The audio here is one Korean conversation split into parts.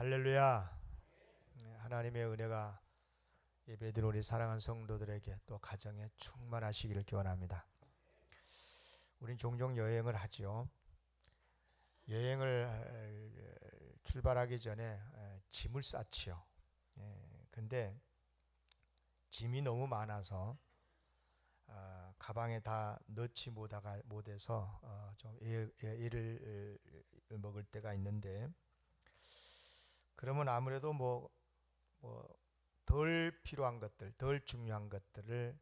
할렐루야. 하나님의 은혜가 예배드린 우리 사랑하는 성도들에게 또 가정에 충만하시기를 기원합니다. 우린 종종 여행을 하죠. 여행을 출발하기 전에 짐을 싸지요. 근데 짐이 너무 많아서 가방에 다 넣지 못해서 좀 애를 먹을 때가 있는데, 그러면 아무래도 덜 필요한 것들, 덜 중요한 것들을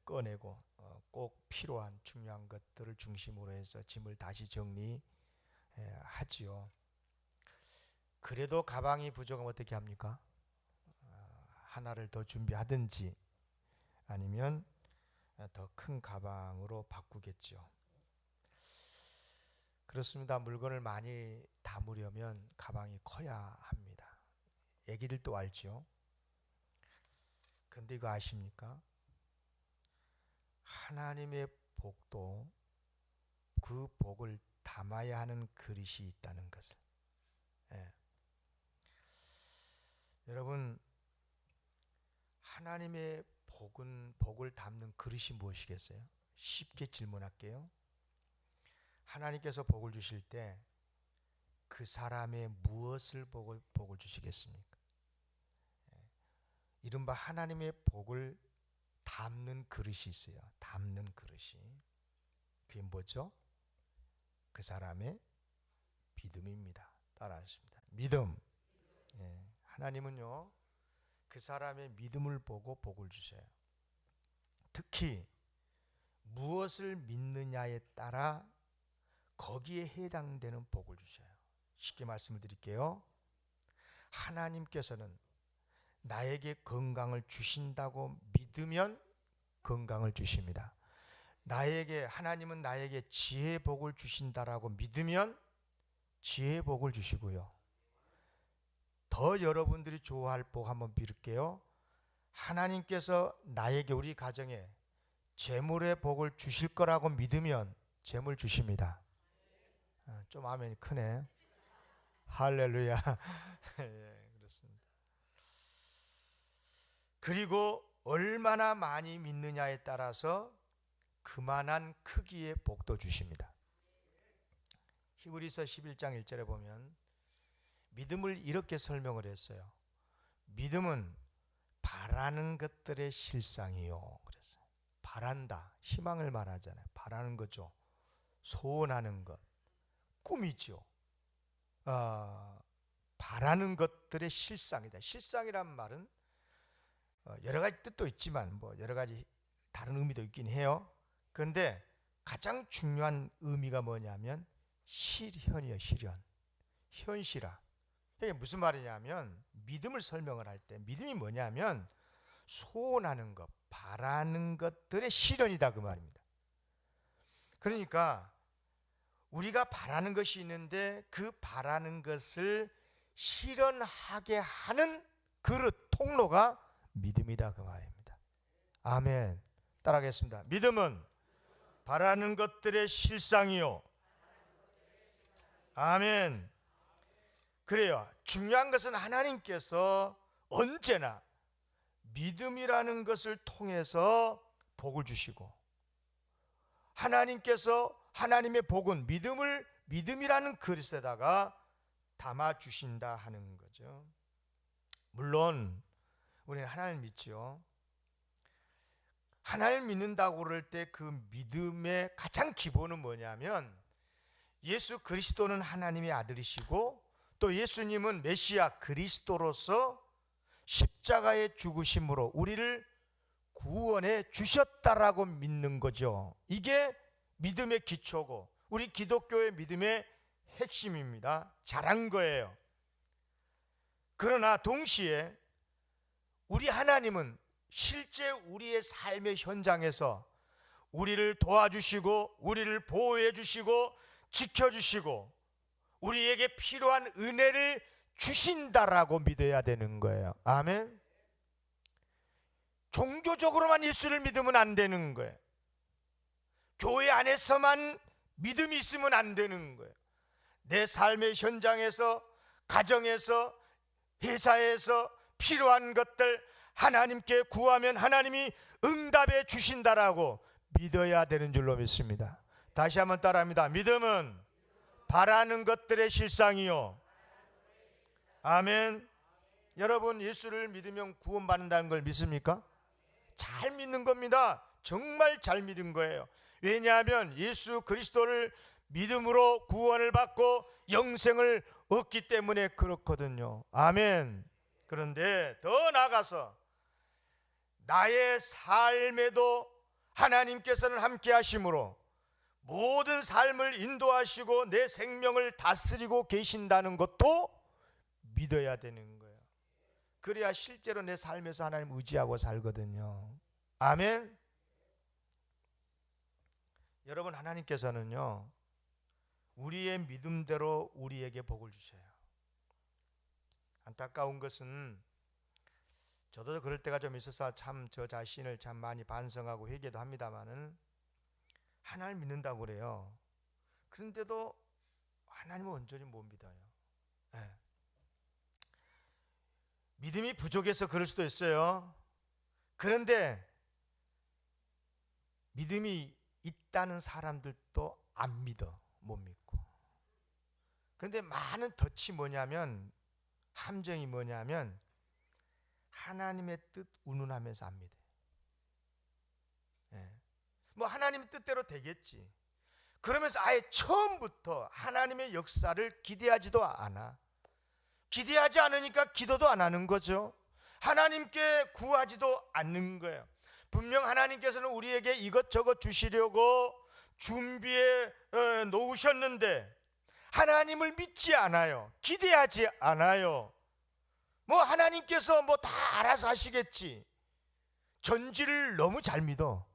꺼내고 꼭 필요한 중요한 것들을 중심으로 해서 짐을 다시 정리하지요. 그래도 가방이 부족하면 어떻게 합니까? 하나를 더 준비하든지 아니면 더 큰 가방으로 바꾸겠죠. 그렇습니다. 물건을 많이 담으려면 가방이 커야 합니다. 애기들도 알죠. 근데 이거 아십니까? 하나님의 복도 그 복을 담아야 하는 그릇이 있다는 것을. 여러분, 하나님의 복을 담는 그릇이 무엇이겠어요? 쉽게 질문할게요. 하나님께서 복을 주실 때 그 사람의 무엇을 복을 주시겠습니까? 이른바 하나님의 복을 담는 그릇이 있어요. 담는 그릇이. 그게 뭐죠? 그 사람의 믿음입니다. 따라하십니다. 믿음. 하나님은요, 그 사람의 믿음을 보고 복을 주셔요. 특히 무엇을 믿느냐에 따라 거기에 해당되는 복을 주셔요. 쉽게 말씀을 드릴게요. 하나님께서는 나에게 건강을 주신다고 믿으면 건강을 주십니다. 하나님은 나에게 지혜의 복을 주신다라고 믿으면 지혜의 복을 주시고요. 더 여러분들이 좋아할 복 한번 빌을게요. 하나님께서 나에게, 우리 가정에 재물의 복을 주실 거라고 믿으면 재물 주십니다. 좀 아멘이 크네. 할렐루야. 그렇습니다. 그리고 얼마나 많이 믿느냐에 따라서 그만한 크기의 복도 주십니다. 히브리서 11장 1절에 보면 믿음을 이렇게 설명을 했어요. 믿음은 바라는 것들의 실상이요. 그랬어요. 바란다, 희망을 말하잖아요. 바라는 거죠. 소원하는 것, 꿈이죠. 바라는 것들의 실상이다. 실상이란 말은 여러 가지 뜻도 있지만 여러 가지 다른 의미도 있긴 해요. 그런데 가장 중요한 의미가 뭐냐면 실현이에요. 실현. 현실화. 이게 무슨 말이냐면, 믿음을 설명을 할 때 믿음이 뭐냐면 소원하는 것, 바라는 것들의 실현이다, 그 말입니다. 그러니까 우리가 바라는 것이 있는데 그 바라는 것을 실현하게 하는 그릇, 통로가 믿음이다, 그 말입니다. 아멘. 따라하겠습니다. 믿음은 바라는 것들의 실상이요. 아멘. 그래요. 중요한 것은 하나님께서 언제나 믿음이라는 것을 통해서 복을 주시고, 하나님께서 하나님의 복은 믿음이라는 그릇에다가 담아 주신다 하는 거죠. 물론 우리는 하나님을 믿죠. 하나님을 믿는다고 그럴 때 그 믿음의 가장 기본은 뭐냐면, 예수 그리스도는 하나님의 아들이시고 또 예수님은 메시아 그리스도로서 십자가의 죽으심으로 우리를 구원해 주셨다라고 믿는 거죠. 이게 믿음의 기초고 우리 기독교의 믿음의 핵심입니다. 잘한 거예요. 그러나 동시에 우리 하나님은 실제 우리의 삶의 현장에서 우리를 도와주시고 우리를 보호해 주시고 지켜주시고 우리에게 필요한 은혜를 주신다라고 믿어야 되는 거예요. 아멘. 종교적으로만 예수를 믿으면 안 되는 거예요. 교회 안에서만 믿음이 있으면 안 되는 거예요. 내 삶의 현장에서 가정에서, 회사에서 필요한 것들 하나님께 구하면 하나님이 응답해 주신다라고 믿어야 되는 줄로 믿습니다. 다시 한번 따라합니다. 믿음은 바라는 것들의 실상이요. 아멘. 여러분, 예수를 믿으면 구원받는다는 걸 믿습니까? 잘 믿는 겁니다. 정말 잘 믿은 거예요. 왜냐하면 예수 그리스도를 믿음으로 구원을 받고 영생을 얻기 때문에 그렇거든요. 아멘. 그런데 더 나아가서 나의 삶에도 하나님께서는 함께 하심으로 모든 삶을 인도하시고 내 생명을 다스리고 계신다는 것도 믿어야 되는 거예요. 그래야 실제로 내 삶에서 하나님 의지하고 살거든요. 아멘. 여러분, 하나님께서는요 우리의 믿음대로 우리에게 복을 주셔요. 안타까운 것은 저도 그럴 때가 좀 있어서 참 저 자신을 참 많이 반성하고 회개도 합니다마는 하나님 믿는다고 그래요. 그런데도 하나님을 온전히 못 믿어요. 네. 믿음이 부족해서 그럴 수도 있어요. 그런데 믿음이 있다는 사람들도 안 믿어, 못 믿고. 그런데 많은 덫이 뭐냐면, 함정이 뭐냐면 하나님의 뜻 운운하면서 안 믿어요. 네. 뭐 하나님 뜻대로 되겠지. 그러면서 아예 처음부터 하나님의 역사를 기대하지도 않아. 기대하지 않으니까 기도도 안 하는 거죠. 하나님께 구하지도 않는 거예요. 분명 하나님께서는 우리에게 이것저것 주시려고 준비해 놓으셨는데 하나님을 믿지 않아요. 기대하지 않아요. 뭐 하나님께서 뭐 다 알아서 하시겠지. 전지를 너무 잘 믿어.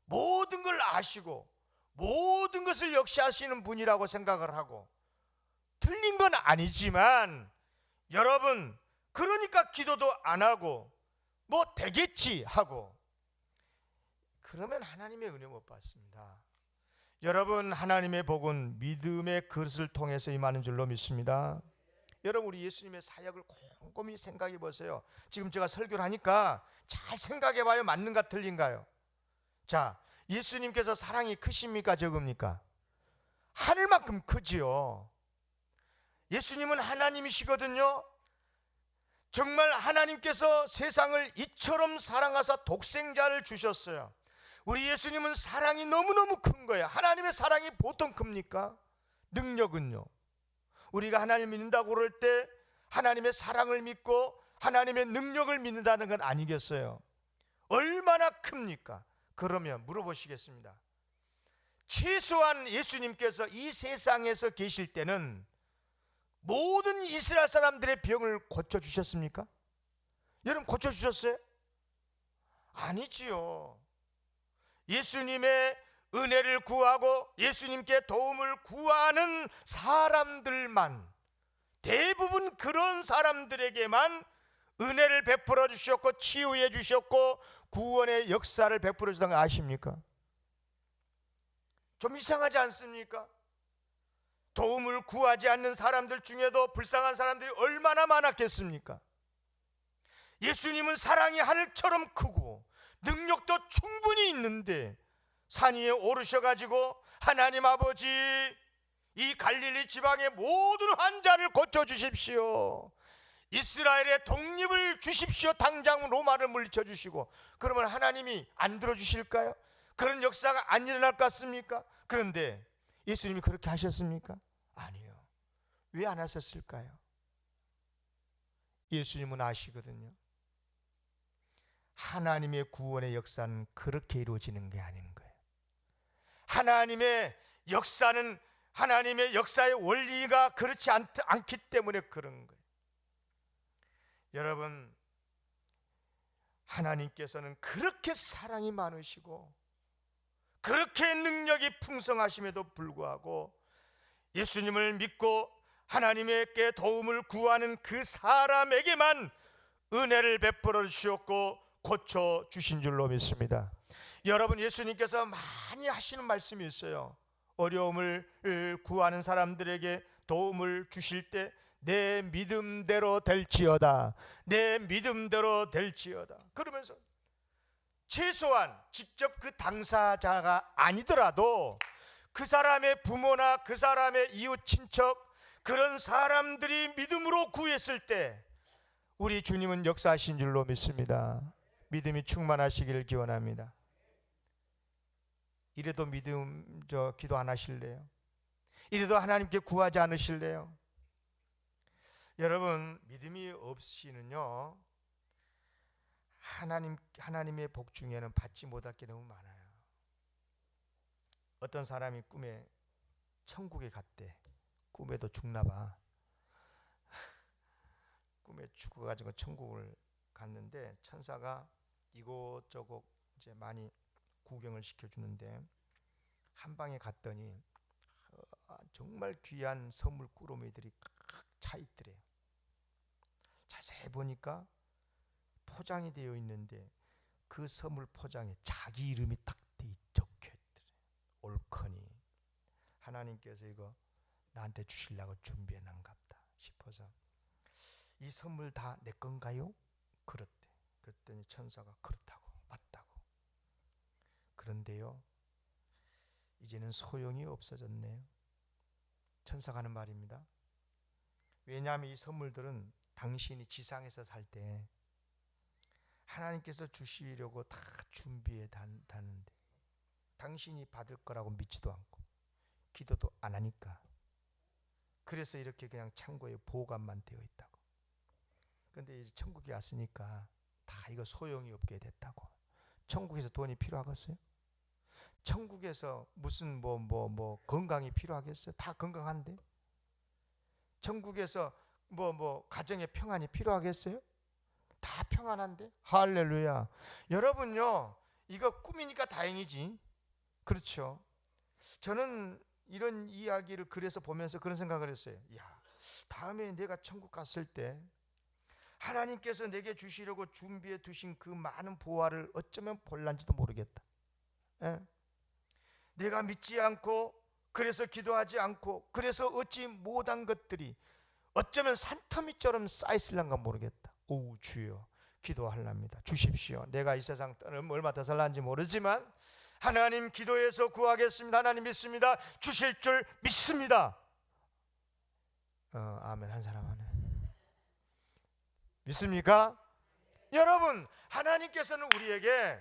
모든 걸 아시고 모든 것을 역시하시는 분이라고 생각을 하고, 틀린 건 아니지만 여러분, 그러니까 기도도 안 하고 뭐 되겠지 하고, 그러면 하나님의 은혜 못 받습니다. 여러분, 하나님의 복은 믿음의 그릇을 통해서 임하는 줄로 믿습니다. 여러분, 우리 예수님의 사역을 곰곰이 생각해 보세요. 지금 제가 설교를 하니까 잘 생각해 봐요. 맞는가 틀린가요? 자, 예수님께서 사랑이 크십니까 적습니까? 하늘만큼 크지요. 예수님은 하나님이시거든요. 정말 하나님께서 세상을 이처럼 사랑하사 독생자를 주셨어요. 우리 예수님은 사랑이 너무너무 큰 거예요. 하나님의 사랑이 보통 큽니까? 능력은요. 우리가 하나님을 믿는다고 그럴 때 하나님의 사랑을 믿고 하나님의 능력을 믿는다는 건 아니겠어요? 얼마나 큽니까? 그러면 물어보시겠습니다. 최소한 예수님께서 이 세상에서 계실 때는 모든 이스라엘 사람들의 병을 고쳐주셨습니까? 여러분, 고쳐주셨어요? 아니지요. 예수님의 은혜를 구하고 예수님께 도움을 구하는 사람들만, 대부분 그런 사람들에게만 은혜를 베풀어 주셨고 치유해 주셨고 구원의 역사를 베풀어 주던 거 아십니까? 좀 이상하지 않습니까? 도움을 구하지 않는 사람들 중에도 불쌍한 사람들이 얼마나 많았겠습니까? 예수님은 사랑이 하늘처럼 크고 능력도 충분히 있는데 산 위에 오르셔가지고 하나님 아버지, 이 갈릴리 지방의 모든 환자를 고쳐주십시오. 이스라엘의 독립을 주십시오. 당장 로마를 물리쳐 주시고. 그러면 하나님이 안 들어주실까요? 그런 역사가 안 일어날 것 같습니까? 그런데 예수님이 그렇게 하셨습니까? 아니요. 왜 안 하셨을까요? 예수님은 아시거든요. 하나님의 구원의 역사는 그렇게 이루어지는 게 아닌 거예요. 하나님의 역사는, 하나님의 역사의 원리가 그렇지 않기 때문에 그런 거예요. 여러분, 하나님께서는 그렇게 사랑이 많으시고 그렇게 능력이 풍성하심에도 불구하고 예수님을 믿고 하나님께 도움을 구하는 그 사람에게만 은혜를 베풀어 주셨고 고쳐 주신 줄로 믿습니다. 여러분, 예수님께서 많이 하시는 말씀이 있어요. 어려움을 구하는 사람들에게 도움을 주실 때 내 믿음대로 될지어다. 내 믿음대로 될지어다. 그러면서 최소한 직접 그 당사자가 아니더라도 그 사람의 부모나 그 사람의 이웃 친척, 그런 사람들이 믿음으로 구했을 때 우리 주님은 역사하신 줄로 믿습니다. 믿음이 충만하시기를 기원합니다. 이래도 기도 안 하실래요? 이래도 하나님께 구하지 않으실래요? 여러분, 믿음이 없이는요, 하나님의 복 중에는 받지 못할 게 너무 많아요. 어떤 사람이 꿈에 천국에 갔대. 꿈에도 죽나 봐. 꿈에 죽어가지고 천국을 갔는데 천사가 이곳저곳 이제 많이 구경을 시켜주는데 한 방에 갔더니 정말 귀한 선물 꾸러미들이 꽉 차 있더래요. 자세히 보니까 포장이 되어 있는데 그 선물 포장에 자기 이름이 딱 적혀 있더래요. 옳거니 하나님께서 이거 나한테 주시려고 준비해 놨갑다 싶어서 이 선물 다 내 건가요? 그랬대. 그랬더니 천사가 그렇다고, 맞다고. 그런데요, 이제는 소용이 없어졌네요. 천사가 하는 말입니다. 왜냐하면 이 선물들은 당신이 지상에서 살 때 하나님께서 주시려고 다 준비해 다는데 당신이 받을 거라고 믿지도 않고 기도도 안 하니까, 그래서 이렇게 그냥 창고에 보관만 되어 있다고. 그런데 이제 천국에 왔으니까 다 이거 소용이 없게 됐다고. 천국에서 돈이 필요하겠어요? 천국에서 무슨 건강이 필요하겠어요? 다 건강한데. 천국에서 가정의 평안이 필요하겠어요? 다 평안한데. 할렐루야. 여러분요, 이거 꿈이니까 다행이지. 그렇죠. 저는 이런 이야기를 그래서 보면서 그런 생각을 했어요. 야, 다음에 내가 천국 갔을 때 하나님께서 내게 주시려고 준비해 두신 그 많은 보화를 어쩌면 볼란지도 모르겠다. 예? 내가 믿지 않고, 그래서 기도하지 않고, 그래서 얻지 못한 것들이 어쩌면 산더미처럼 쌓여있을란가 모르겠다. 오, 주여, 기도하랍니다. 주십시오. 내가 이 세상 얼마 더 살란지 모르지만 하나님 기도해서 구하겠습니다. 하나님 믿습니다. 주실 줄 믿습니다. 아멘. 한 사람 하네. 믿습니까? 여러분, 하나님께서는 우리에게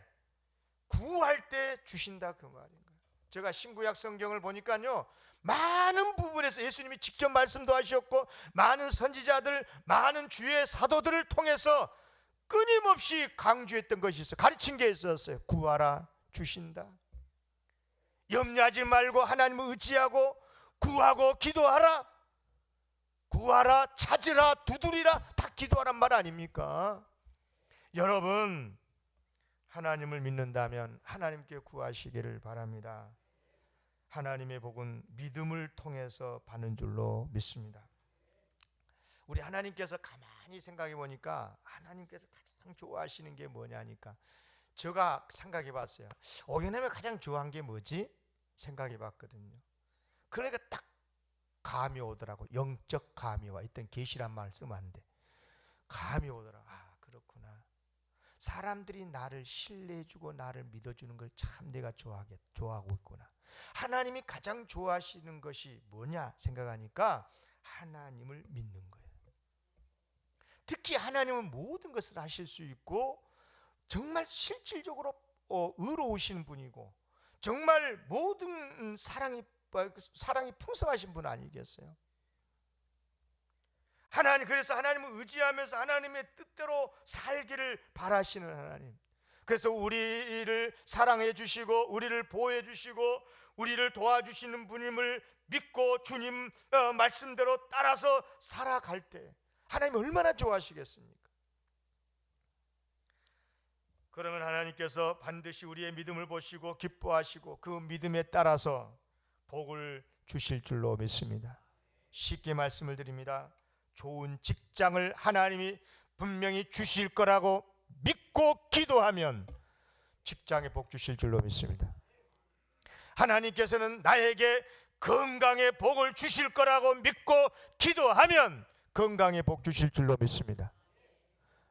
구할 때 주신다, 그 말인 거예요. 제가 신구약 성경을 보니까요, 많은 부분에서 예수님이 직접 말씀도 하셨고 많은 선지자들, 많은 주의 사도들을 통해서 끊임없이 강조했던 것이 있어요. 가르친 게 있었어요. 구하라, 주신다. 염려하지 말고 하나님을 의지하고 구하고 기도하라. 구하라, 찾으라, 두드리라. 다 기도하란 말 아닙니까? 여러분, 하나님을 믿는다면 하나님께 구하시기를 바랍니다. 하나님의 복은 믿음을 통해서 받는 줄로 믿습니다. 우리 하나님께서 가만히 생각해 보니까 하나님께서 가장 좋아하시는 게 뭐냐니까, 제가 생각해 봤어요. 오게님이 가장 좋아한 게 뭐지? 생각해 봤거든요. 그러니까 딱 감이 오더라고. 영적 감이와 있던 계시란 말 쓰면 안 돼. 감이 오더라. 아, 그렇구나. 사람들이 나를 신뢰해주고 나를 믿어주는 걸 참 내가 좋아하고 있구나. 하나님이 가장 좋아하시는 것이 뭐냐 생각하니까 하나님을 믿는 거예요. 특히 하나님은 모든 것을 하실 수 있고 정말 실질적으로 의로우신 분이고 정말 모든 사랑이 풍성하신 분 아니겠어요? 그래서 하나님을 의지하면서 하나님의 뜻대로 살기를 바라시는 하나님. 그래서 우리를 사랑해 주시고 우리를 보호해 주시고 우리를 도와주시는 분임을 믿고 주님 말씀대로 따라서 살아갈 때 하나님 얼마나 좋아하시겠습니까? 그러면 하나님께서 반드시 우리의 믿음을 보시고 기뻐하시고 그 믿음에 따라서 복을 주실 줄로 믿습니다. 쉽게 말씀을 드립니다. 좋은 직장을 하나님이 분명히 주실 거라고 믿고 기도하면 직장에 복 주실 줄로 믿습니다. 하나님께서는 나에게 건강의 복을 주실 거라고 믿고 기도하면 건강에 복 주실 줄로 믿습니다.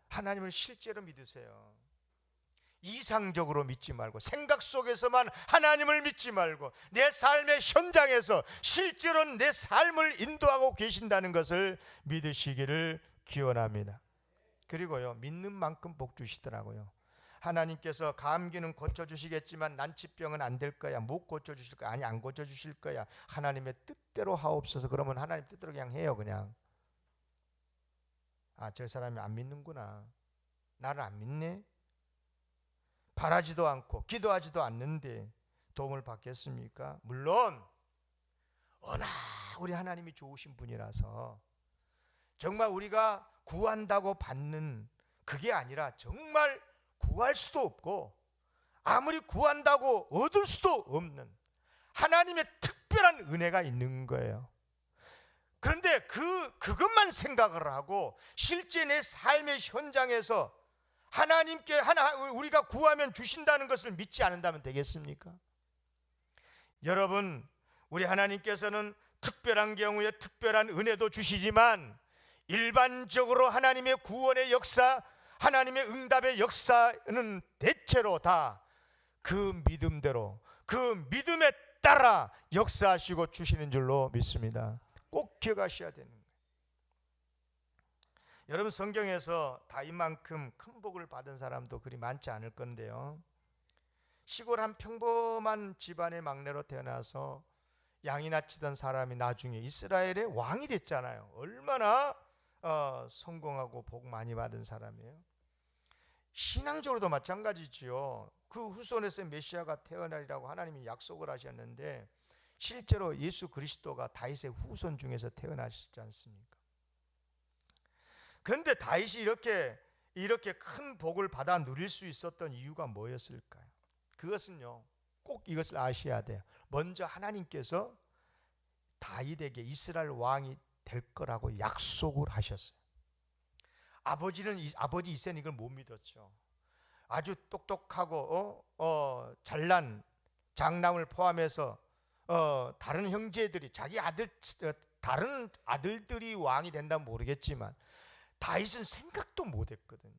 하나님을 실제로 믿으세요. 이상적으로 믿지 말고, 생각 속에서만 하나님을 믿지 말고, 내 삶의 현장에서 실제로 내 삶을 인도하고 계신다는 것을 믿으시기를 기원합니다. 그리고요, 믿는 만큼 복 주시더라고요. 하나님께서 감기는 고쳐주시겠지만 난치병은 안 될 거야, 못 고쳐주실 거야, 아니 안 고쳐주실 거야, 하나님의 뜻대로 하옵소서. 그러면 하나님 뜻대로 그냥 해요. 그냥 저 사람이 안 믿는구나, 나를 안 믿네, 바라지도 않고 기도하지도 않는데 도움을 받겠습니까? 물론 워낙 우리 하나님이 좋으신 분이라서 정말 우리가 구한다고 받는 그게 아니라 정말 구할 수도 없고 아무리 구한다고 얻을 수도 없는 하나님의 특별한 은혜가 있는 거예요. 그런데 그것만 생각을 하고 실제 내 삶의 현장에서 하나님께 우리가 구하면 주신다는 것을 믿지 않는다면 되겠습니까? 여러분, 우리 하나님께서는 특별한 경우에 특별한 은혜도 주시지만 일반적으로 하나님의 구원의 역사, 하나님의 응답의 역사는 대체로 다 그 믿음대로, 그 믿음에 따라 역사하시고 주시는 줄로 믿습니다. 꼭 기억하셔야 되는 거예요. 여러분, 성경에서 다윗만큼 큰 복을 받은 사람도 그리 많지 않을 건데요, 시골 한 평범한 집안의 막내로 태어나서 양이나 치던 사람이 나중에 이스라엘의 왕이 됐잖아요. 얼마나 성공하고 복 많이 받은 사람이에요. 신앙적으로도 마찬가지지요. 그 후손에서 메시아가 태어나리라고 하나님이 약속을 하셨는데 실제로 예수 그리스도가 다윗의 후손 중에서 태어나시지 않습니까? 그런데 다윗이 이렇게 큰 복을 받아 누릴 수 있었던 이유가 뭐였을까요? 그것은요, 꼭 이것을 아셔야 돼요. 먼저 하나님께서 다윗에게 이스라엘 왕이 될 거라고 약속을 하셨어요. 아버지 이세는 이걸 못 믿었죠. 아주 똑똑하고 잘난 장남을 포함해서 다른 형제들이 다른 아들들이 왕이 된다면 모르겠지만 다윗은 생각도 못했거든요.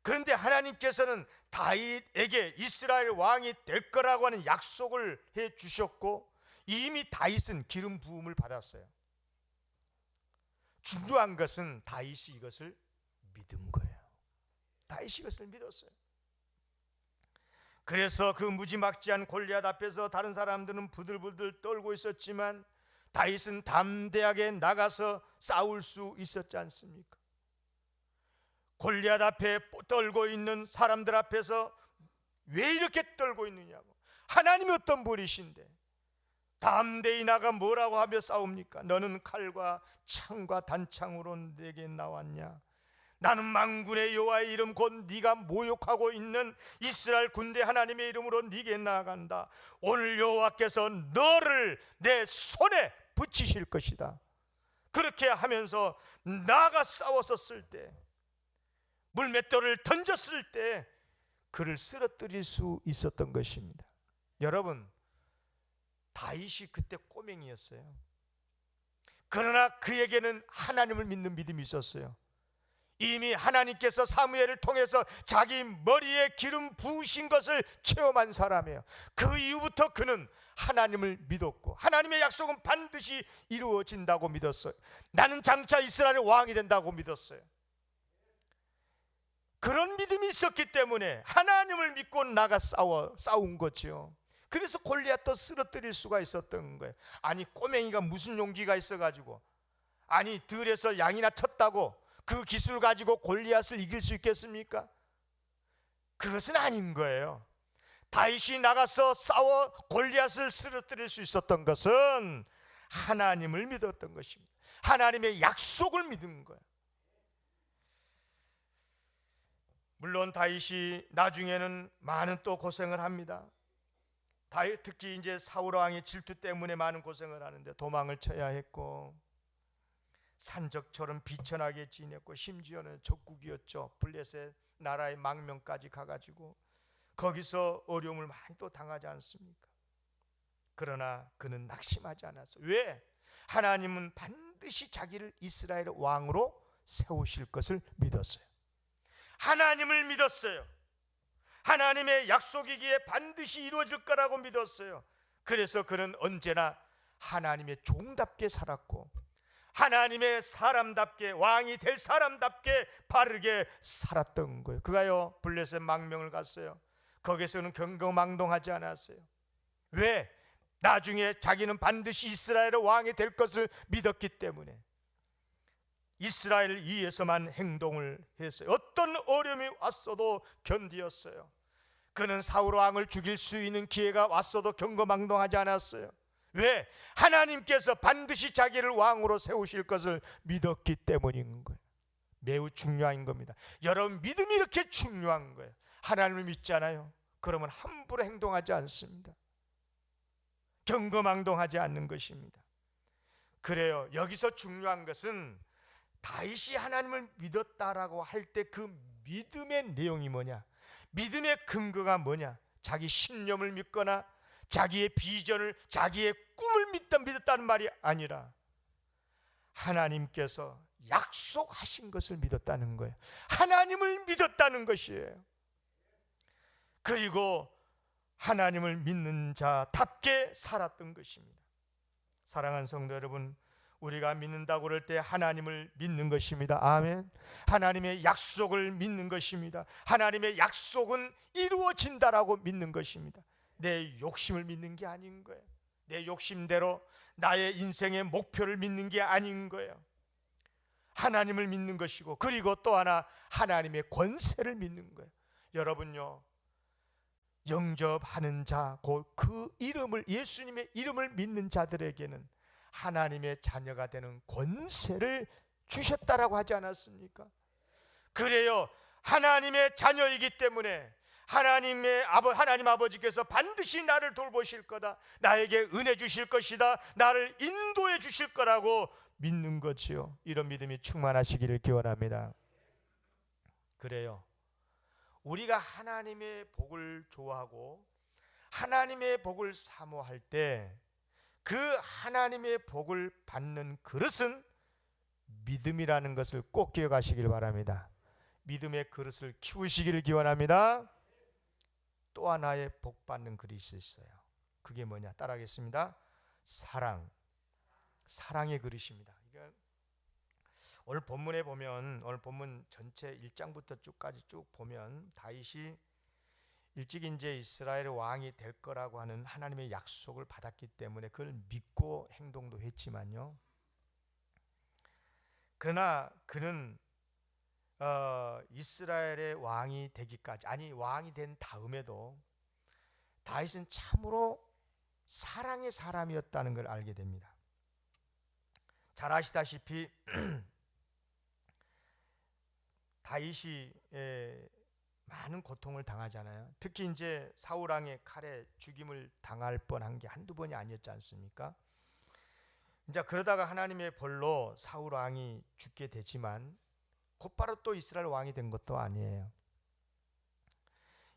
그런데 하나님께서는 다윗에게 이스라엘 왕이 될 거라고 하는 약속을 해 주셨고 이미 다윗은 기름 부음을 받았어요. 중요한 것은 다윗이 이것을 믿은 거예요. 다윗이 이것을 믿었어요. 그래서 그 무지막지한 골리앗 앞에서 다른 사람들은 부들부들 떨고 있었지만 다윗은 담대하게 나가서 싸울 수 있었지 않습니까? 골리앗 앞에 떨고 있는 사람들 앞에서 왜 이렇게 떨고 있느냐고, 하나님이 어떤 분이신데 담대히 나가 뭐라고 하며 싸웁니까? 너는 칼과 창과 단창으로 내게 나왔냐? 나는 만군의 여호와의 이름 곧 네가 모욕하고 있는 이스라엘 군대 하나님의 이름으로 네게 나아간다. 오늘 여호와께서 너를 내 손에 붙이실 것이다. 그렇게 하면서 나가 싸웠었을 때, 물맷돌을 던졌을 때 그를 쓰러뜨릴 수 있었던 것입니다. 여러분, 다윗이 그때 꼬맹이였어요. 그러나 그에게는 하나님을 믿는 믿음이 있었어요. 이미 하나님께서 사무엘을 통해서 자기 머리에 기름 부으신 것을 체험한 사람이에요. 그 이후부터 그는 하나님을 믿었고 하나님의 약속은 반드시 이루어진다고 믿었어요. 나는 장차 이스라엘의 왕이 된다고 믿었어요. 그런 믿음이 있었기 때문에 하나님을 믿고 나가 싸운 거죠. 그래서 골리앗도 쓰러뜨릴 수가 있었던 거예요. 아니, 꼬맹이가 무슨 용기가 있어가지고, 아니 들에서 양이나 쳤다고 그 기술 가지고 골리앗을 이길 수 있겠습니까? 그것은 아닌 거예요. 다윗이 나가서 싸워 골리앗을 쓰러뜨릴 수 있었던 것은 하나님을 믿었던 것입니다. 하나님의 약속을 믿은 거예요. 물론 다윗이 나중에는 많은 또 고생을 합니다. 다윗, 특히 이제 사울 왕의 질투 때문에 많은 고생을 하는데 도망을 쳐야 했고 산적처럼 비천하게 지냈고 심지어는 적국이었죠. 블레셋 나라의 망명까지 가가지고 거기서 어려움을 많이 또 당하지 않습니까? 그러나 그는 낙심하지 않았어요. 왜? 하나님은 반드시 반드시 자기를 이스라엘 왕으로 세우실 것을 믿었어요. 하나님을 믿었어요. 하나님의 약속이기에 반드시 이루어질 거라고 믿었어요. 그래서 그는 언제나 하나님의 종답게 살았고 하나님의 사람답게, 왕이 될 사람답게 바르게 살았던 거예요. 그가요 블레셋 망명을 갔어요. 거기서는 경거망동하지 않았어요. 왜? 나중에 자기는 반드시 이스라엘의 왕이 될 것을 믿었기 때문에 이스라엘을 위해서만 행동을 했어요. 어떤 어려움이 왔어도 견디었어요. 그는 사울 왕을 죽일 수 있는 기회가 왔어도 경거망동하지 않았어요. 왜? 하나님께서 반드시 자기를 왕으로 세우실 것을 믿었기 때문인 거예요. 매우 중요한 겁니다. 여러분, 믿음이 이렇게 중요한 거예요. 하나님을 믿잖아요. 그러면 함부로 행동하지 않습니다. 경거망동하지 않는 것입니다. 그래요. 여기서 중요한 것은 다윗이 하나님을 믿었다라고 할 때 그 믿음의 내용이 뭐냐? 믿음의 근거가 뭐냐? 자기 신념을 믿거나 자기의 비전을, 자기의 꿈을 믿었다는 말이 아니라 하나님께서 약속하신 것을 믿었다는 거예요. 하나님을 믿었다는 것이에요. 그리고 하나님을 믿는 자답게 살았던 것입니다. 사랑하는 성도 여러분, 우리가 믿는다고 그럴 때 하나님을 믿는 것입니다. 아멘. 하나님의 약속을 믿는 것입니다. 하나님의 약속은 이루어진다라고 믿는 것입니다. 내 욕심을 믿는 게 아닌 거예요. 내 욕심대로 나의 인생의 목표를 믿는 게 아닌 거예요. 하나님을 믿는 것이고, 그리고 또 하나 하나님의 권세를 믿는 거예요. 여러분요, 영접하는 자, 곧 그 이름을, 예수님의 이름을 믿는 자들에게는 하나님의 자녀가 되는 권세를 주셨다라고 하지 않았습니까? 그래요. 하나님의 자녀이기 때문에 하나님 아버지께서 반드시 나를 돌보실 거다, 나에게 은혜 주실 것이다, 나를 인도해 주실 거라고 믿는 거지요. 이런 믿음이 충만하시기를 기원합니다. 그래요. 우리가 하나님의 복을 좋아하고 하나님의 복을 사모할 때 그 하나님의 복을 받는 그릇은 믿음이라는 것을 꼭 기억하시길 바랍니다. 믿음의 그릇을 키우시기를 기원합니다. 또 하나의 복 받는 그릇이 있어요. 그게 뭐냐? 따라하겠습니다. 사랑의 그릇입니다. 오늘 본문에 보면, 오늘 본문 전체 1장부터 쭉까지 쭉 보면 다윗이 일찍 이제 이스라엘의 왕이 될 거라고 하는 하나님의 약속을 받았기 때문에 그걸 믿고 행동도 했지만요, 그러나 그는 이스라엘의 왕이 되기까지, 아니 왕이 된 다음에도 다윗은 참으로 사랑의 사람이었다는 걸 알게 됩니다. 잘 아시다시피 다윗이 많은 고통을 당하잖아요. 특히 이제 사울 왕의 칼에 죽임을 당할 뻔한 게 한두 번이 아니었지 않습니까? 이제 그러다가 하나님의 벌로 사울 왕이 죽게 되지만 곧바로 또 이스라엘 왕이 된 것도 아니에요.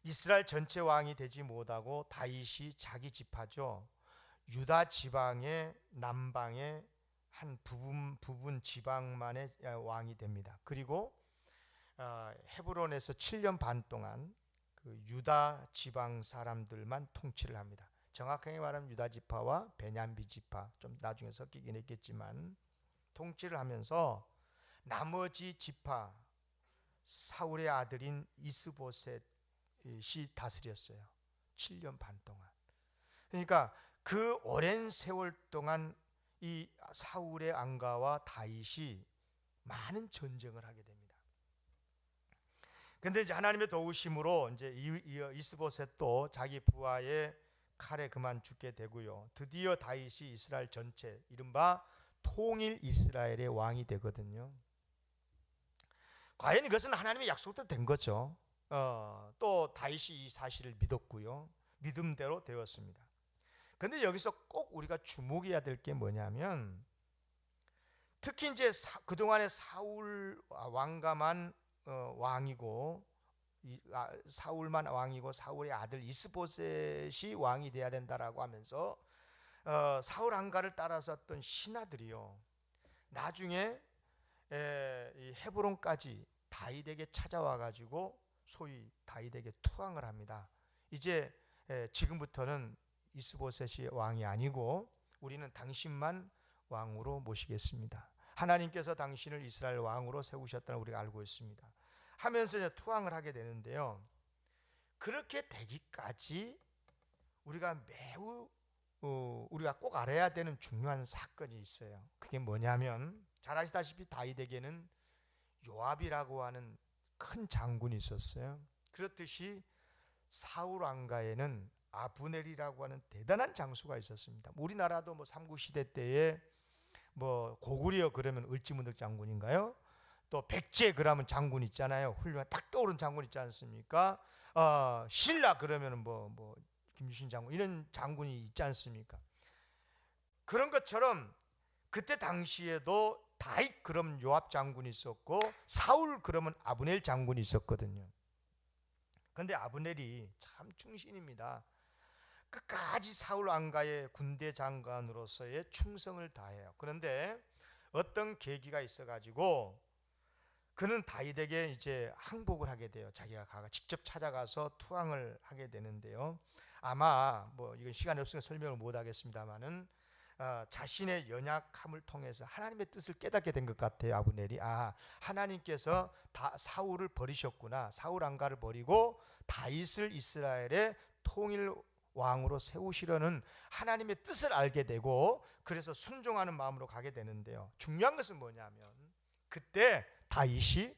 이스라엘 전체 왕이 되지 못하고 다윗이 자기 지파죠, 유다 지방의 남방의 한 부분 지방만의 왕이 됩니다. 그리고 헤브론에서 7년 반 동안 그 유다 지방 사람들만 통치를 합니다. 정확하게 말하면 유다 지파와 베냐민 지파, 좀 나중에 섞이긴 했겠지만 통치를 하면서 나머지 지파, 사울의 아들인 이스보셋이 다스렸어요. 7년 반 동안. 그러니까 그 오랜 세월 동안 이 사울의 왕가와 다윗이 많은 전쟁을 하게 됩니다. 근데 이제 하나님의 도우심으로 이제 이스보셋도 자기 부하의 칼에 그만 죽게 되고요. 드디어 다윗이 이스라엘 전체, 이른바 통일 이스라엘의 왕이 되거든요. 과연 이것은 하나님의 약속대로 된 거죠. 또 다윗이 이 사실을 믿었고요. 믿음대로 되었습니다. 근데 여기서 꼭 우리가 주목해야 될 게 뭐냐면, 특히 이제 그동안에 사울 왕가만 왕이고, 사울만 왕이고 사울의 아들 이스보셋이 왕이 돼야 된다라고 하면서 사울 왕가를 따라섰던 신하들이요, 나중에 이 헤브론까지 다윗에게 찾아와 가지고 소위 다윗에게 투항을 합니다. 이제 지금부터는 이스보셋이 왕이 아니고 우리는 당신만 왕으로 모시겠습니다. 하나님께서 당신을 이스라엘 왕으로 세우셨다는 우리가 알고 있습니다. 하면서 이제 투항을 하게 되는데요. 그렇게 되기까지 우리가 매우 우리가 꼭 알아야 되는 중요한 사건이 있어요. 그게 뭐냐면 잘 아시다시피 다윗에게는 요압이라고 하는 큰 장군이 있었어요. 그렇듯이 사울 왕가에는 아브넬이라고 하는 대단한 장수가 있었습니다. 우리나라도 뭐 삼국시대 때에 뭐 고구려 그러면 을지문덕 장군인가요? 또 백제 그러면 장군 있잖아요. 훌륭한 딱 떠오른 장군 있지 않습니까? 신라 그러면 뭐 김유신 장군 이런 장군이 있지 않습니까? 그런 것처럼 그때 당시에도 다윗 그러면 요압 장군이 있었고 사울 그러면 아브넬 장군이 있었거든요. 그런데 아브넬이 참 충신입니다. 끝까지 사울 왕가의 군대 장관으로서의 충성을 다해요. 그런데 어떤 계기가 있어가지고 그는 다윗에게 이제 항복을 하게 돼요. 자기가 직접 찾아가서 투항을 하게 되는데요. 아마 뭐 이건 시간이 없으니까 설명을 못 하겠습니다만은 자신의 연약함을 통해서 하나님의 뜻을 깨닫게 된 것 같아요. 아브넬이 하나님께서 사울을 버리셨구나. 사울 왕가를 버리고 다윗을 이스라엘의 통일 왕으로 세우시려는 하나님의 뜻을 알게 되고 그래서 순종하는 마음으로 가게 되는데요. 중요한 것은 뭐냐면 그때 다윗이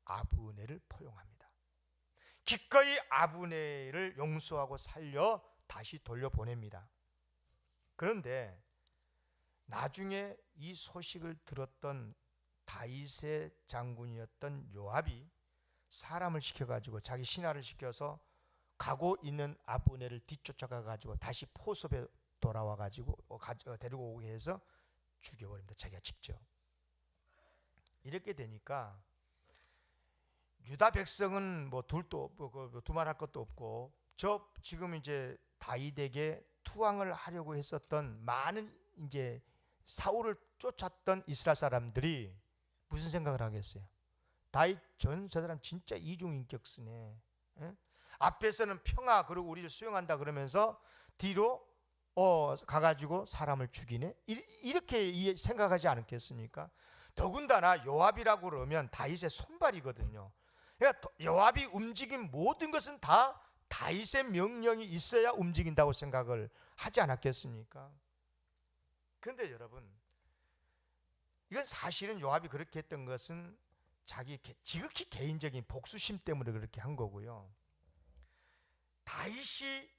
아브넬을 포용합니다. 기꺼이 아브넬을 용서하고 살려 다시 돌려보냅니다. 그런데 나중에 이 소식을 들었던 다윗의 장군이었던 요압이 사람을 시켜가지고 자기 신하를 시켜서 가고 있는 아브넬을 뒤쫓아가 가지고 다시 포섭에 돌아와 가지고 데리고 오게 해서 죽여버립니다. 자기가 직접. 이렇게 되니까 유다 백성은 뭐 둘도 두말할 것도 없고 저 지금 이제 다윗에게 투항을 하려고 했었던 많은 이제 사울을 쫓았던 이스라엘 사람들이 무슨 생각을 하겠어요? 다윗 저 사람 진짜 이중인격스네. 앞에서는 평화 그리고 우리를 수용한다 그러면서 뒤로 가가지고 사람을 죽이네. 이렇게 생각하지 않겠습니까? 더군다나 요압이라고 그러면 다윗의 손발이거든요. 그러니까 요압이 움직인 모든 것은 다 다윗의 명령이 있어야 움직인다고 생각을 하지 않았겠습니까? 그런데 여러분, 이건 사실은 요압이 그렇게 했던 것은 자기 지극히 개인적인 복수심 때문에 그렇게 한 거고요. 다윗이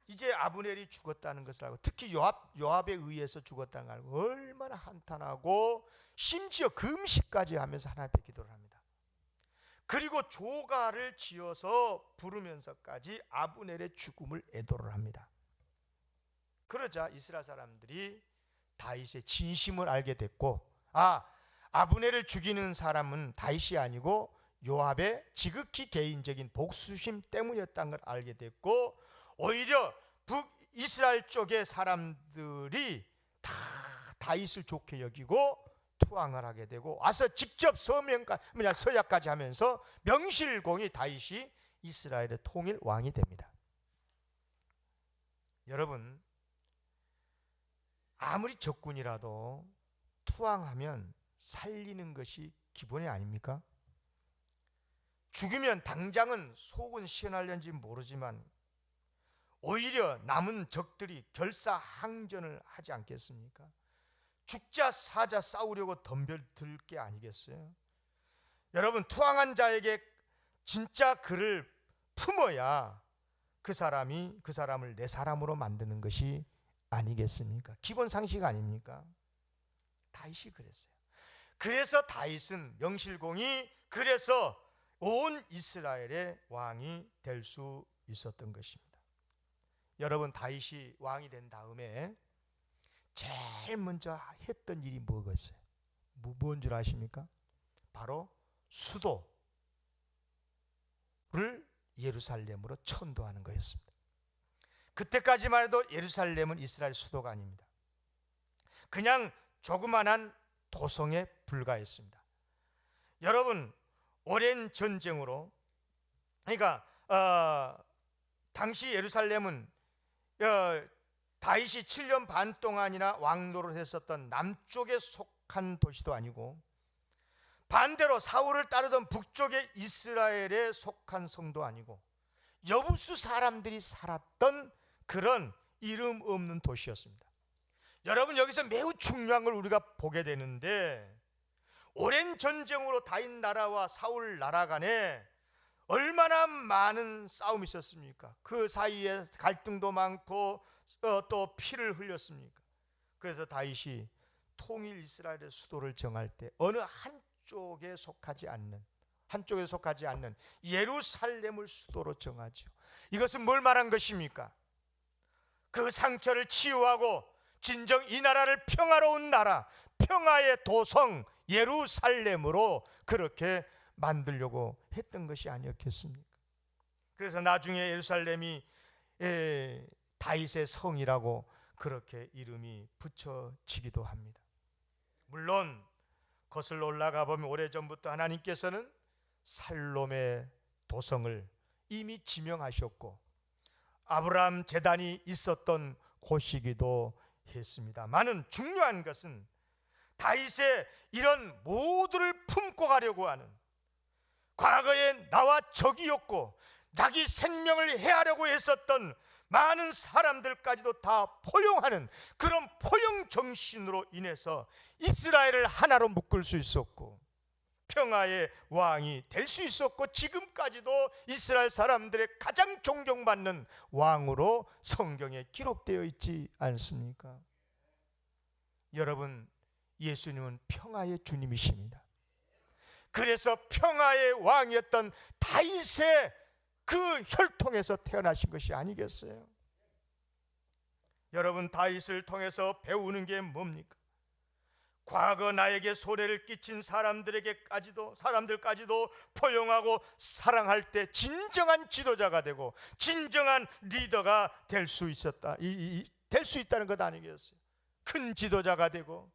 이제 아브넬이 죽었다는 것을 알고 특히 요압에 의해서 죽었다는 걸 알고 얼마나 한탄하고 심지어 금식까지 하면서 하나님 앞에 기도를 합니다. 그리고 조가를 지어서 부르면서까지 아브넬의 죽음을 애도를 합니다. 그러자 이스라엘 사람들이 다윗의 진심을 알게 됐고 아브넬을 죽이는 사람은 다윗이 아니고 요압의 지극히 개인적인 복수심 때문이었다는 걸 알게 됐고 오히려 북이스라엘 쪽의 사람들이 다 다윗을 좋게 여기고 투항을 하게 되고 와서 직접 서약까지 하면서 명실공히 다윗이 이스라엘의 통일 왕이 됩니다. 여러분, 아무리 적군이라도 투항하면 살리는 것이 기본이 아닙니까? 죽으면 당장은 속은 시원할는지 모르지만 오히려 남은 적들이 결사항전을 하지 않겠습니까? 죽자 사자 싸우려고 덤벼들 게 아니겠어요? 여러분, 투항한 자에게 진짜 그를 품어야 그 사람을 내 사람으로 만드는 것이 아니겠습니까? 기본 상식 아닙니까? 다윗이 그랬어요. 그래서 다윗은 명실공히 그래서 온 이스라엘의 왕이 될 수 있었던 것입니다. 여러분, 다윗이 왕이 된 다음에 제일 먼저 했던 일이 뭐겠어요? 뭔 줄 아십니까? 바로 수도를 예루살렘으로 천도하는 거였습니다. 그때까지만 해도 예루살렘은 이스라엘 수도가 아닙니다. 그냥 조그만한 도성에 불과했습니다. 여러분, 오랜 전쟁으로, 그러니까 당시 예루살렘은 다윗이 7년 반 동안이나 왕노를 했었던 남쪽에 속한 도시도 아니고, 반대로 사울을 따르던 북쪽의 이스라엘에 속한 성도 아니고, 여부수 사람들이 살았던 그런 이름 없는 도시였습니다. 여러분, 여기서 매우 중요한 걸 우리가 보게 되는데, 오랜 전쟁으로 다윗 나라와 사울 나라 간에 얼마나 많은 싸움이 있었습니까? 그 사이에 갈등도 많고 또 피를 흘렸습니까? 그래서 다윗이 통일 이스라엘의 수도를 정할 때 어느 한쪽에 속하지 않는 예루살렘을 수도로 정하죠. 이것은 뭘 말한 것입니까? 그 상처를 치유하고 진정 이 나라를 평화로운 나라, 평화의 도성 예루살렘으로 그렇게 만들려고 했던 것이 아니었겠습니까? 그래서 나중에 예루살렘이 다윗의 성이라고 그렇게 이름이 붙여지기도 합니다. 물론 거슬러 올라가 보면 오래전부터 하나님께서는 살롬의 도성을 이미 지명하셨고 아브라함 제단이 있었던 곳이기도 했습니다만은 중요한 것은 다윗의 이런 모두를 품고 가려고 하는, 과거에 나와 적이었고 자기 생명을 해하려고 했었던 많은 사람들까지도 다 포용하는 그런 포용 정신으로 인해서 이스라엘을 하나로 묶을 수 있었고 평화의 왕이 될 수 있었고, 지금까지도 이스라엘 사람들의 가장 존경받는 왕으로 성경에 기록되어 있지 않습니까? 여러분, 예수님은 평화의 주님이십니다. 그래서 평화의 왕이었던 다윗의 그 혈통에서 태어나신 것이 아니겠어요? 여러분, 다윗을 통해서 배우는 게 뭡니까? 과거 나에게 손해를 끼친 사람들까지도 포용하고 사랑할 때 진정한 지도자가 되고 진정한 리더가 될 수 있다는 것 아니겠어요? 큰 지도자가 되고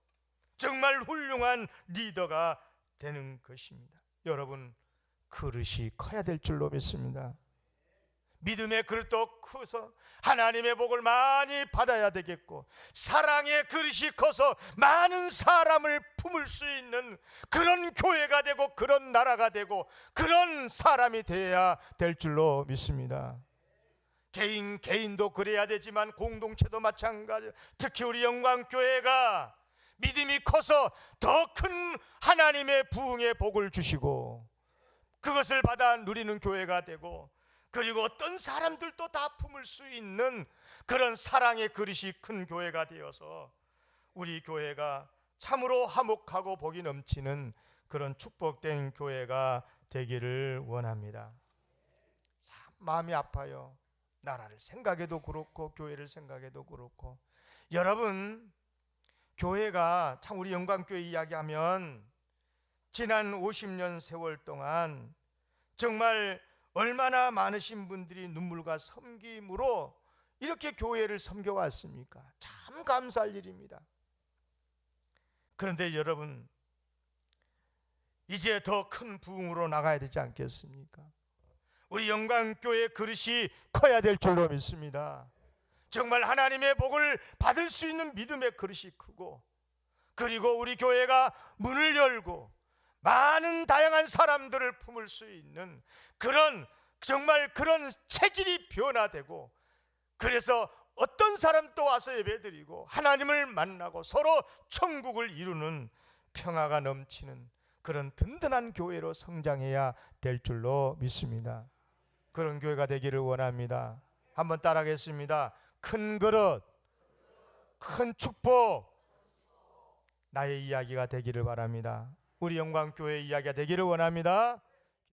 정말 훌륭한 리더가 되는 것입니다. 여러분, 그릇이 커야 될 줄로 믿습니다. 믿음의 그릇도 커서 하나님의 복을 많이 받아야 되겠고, 사랑의 그릇이 커서 많은 사람을 품을 수 있는 그런 교회가 되고 그런 나라가 되고 그런 사람이 되어야 될 줄로 믿습니다. 개인도 그래야 되지만 공동체도 마찬가지. 특히 우리 영광교회가 믿음이 커서 더 큰 하나님의 부흥의 복을 주시고 그것을 받아 누리는 교회가 되고, 그리고 어떤 사람들도 다 품을 수 있는 그런 사랑의 그릇이 큰 교회가 되어서 우리 교회가 참으로 화목하고 복이 넘치는 그런 축복된 교회가 되기를 원합니다. 참 마음이 아파요. 나라를 생각해도 그렇고 교회를 생각해도 그렇고. 여러분, 교회가 참 우리 영광교회 이야기하면 지난 50년 세월 동안 정말 얼마나 많으신 분들이 눈물과 섬김으로 이렇게 교회를 섬겨왔습니까? 참 감사할 일입니다. 그런데 여러분, 이제 더 큰 부흥으로 나가야 되지 않겠습니까? 우리 영광교회 그릇이 커야 될 줄로 믿습니다. 정말 하나님의 복을 받을 수 있는 믿음의 그릇이 크고, 그리고 우리 교회가 문을 열고 많은 다양한 사람들을 품을 수 있는 정말 그런 체질이 변화되고, 그래서 어떤 사람도 와서 예배드리고 하나님을 만나고 서로 천국을 이루는 평화가 넘치는 그런 든든한 교회로 성장해야 될 줄로 믿습니다. 그런 교회가 되기를 원합니다. 한번 따라하겠습니다. 큰 그릇, 큰 축복, 나의 이야기가 되기를 바랍니다. 우리 영광교회 이야기가 되기를 원합니다.